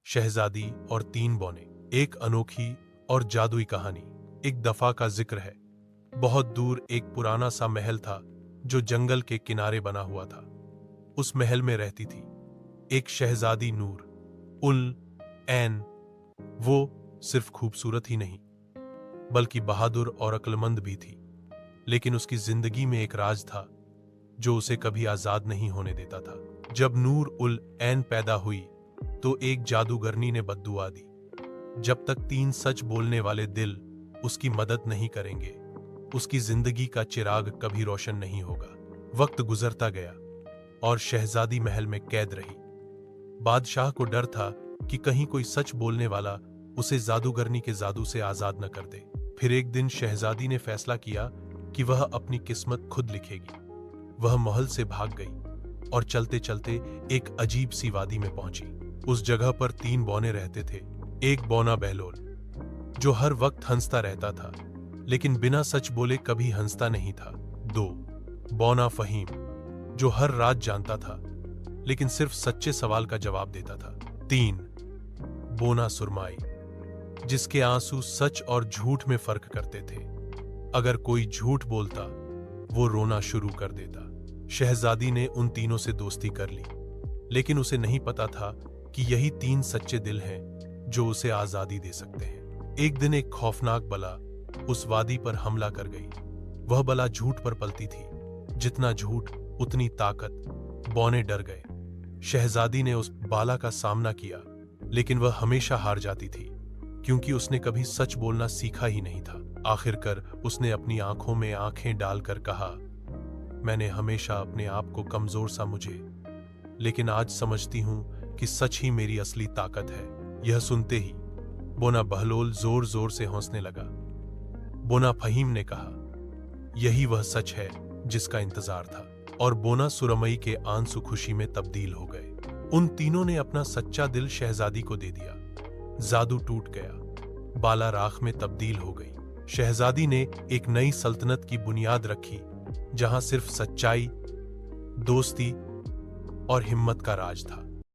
शहजादी और 3 बौने। एक अनोखी और जादुई कहानी। एक दफा का जिक्र है। बहुत दूर एक पुराना सा महल था जो जंगल के किनारे बना हुआ था। उस महल में रहती थी एक शहजादी नूर उल ऐन। वो सिर्फ खूबसूरत ही नहीं बल्कि बहादुर और अक्लमंद भी थी। लेकिन उसकी जिंदगी में एक राज था जो उसे कभी आजाद नहीं होने देता था। जब नूर उल ऐन पैदा हुई तो एक जादूगरनी ने बद्दुआ दी, जब तक 3 सच बोलने वाले दिल उसकी मदद नहीं करेंगे उसकी जिंदगी का चिराग कभी रोशन नहीं होगा। वक्त गुजरता गया और शहजादी महल में कैद रही। बादशाह को डर था कि कहीं कोई सच बोलने वाला उसे जादूगरनी के जादू से आजाद न कर दे। फिर एक दिन शहजादी ने फैसला किया कि वह अपनी किस्मत खुद लिखेगी। वह महल से भाग गई और चलते चलते एक अजीब सी वादी में पहुंची। उस जगह पर 3 बौने रहते थे। एक बौना बहलोल जो हर वक्त हंसता रहता था लेकिन बिना सच बोले कभी हंसता नहीं था। 2 बौना फहीम जो हर राज जानता था लेकिन सिर्फ सच्चे सवाल का जवाब देता था। 3 बोना सुरमाई जिसके आंसू सच और झूठ में फर्क करते थे। अगर कोई झूठ बोलता वो रोना शुरू कर देता। शहजादी ने उन तीनों से दोस्ती कर ली लेकिन उसे नहीं पता था कि यही 3 सच्चे दिल हैं जो उसे आजादी दे सकते हैं। एक दिन एक खौफनाक बला उस वादी पर हमला कर गई। वह बला झूठ पर पलती थी। जितना झूठ उतनी ताकत। बौने डर गए। शहजादी ने उस बाला का सामना किया लेकिन वह हमेशा हार जाती थी क्योंकि उसने कभी सच बोलना सीखा ही नहीं था। आखिरकार उसने अपनी आंखों में आंखें डालकर कहा, मैंने हमेशा अपने आप को कमजोर सा मुझे, लेकिन आज समझती हूं कि सच ही मेरी असली ताकत है। यह सुनते ही बोना बहलोल जोर जोर से हंसने लगा। बोना फहीम ने कहा, यही वह सच है जिसका इंतजार था। और बोना सुरमई के आंसू खुशी में तब्दील हो गए। उन तीनों ने अपना सच्चा दिल शहजादी को दे दिया। जादू टूट गया। बाला राख में तब्दील हो गई। शहजादी ने एक नई सल्तनत की बुनियाद रखी जहां सिर्फ सच्चाई, दोस्ती और हिम्मत का राज था।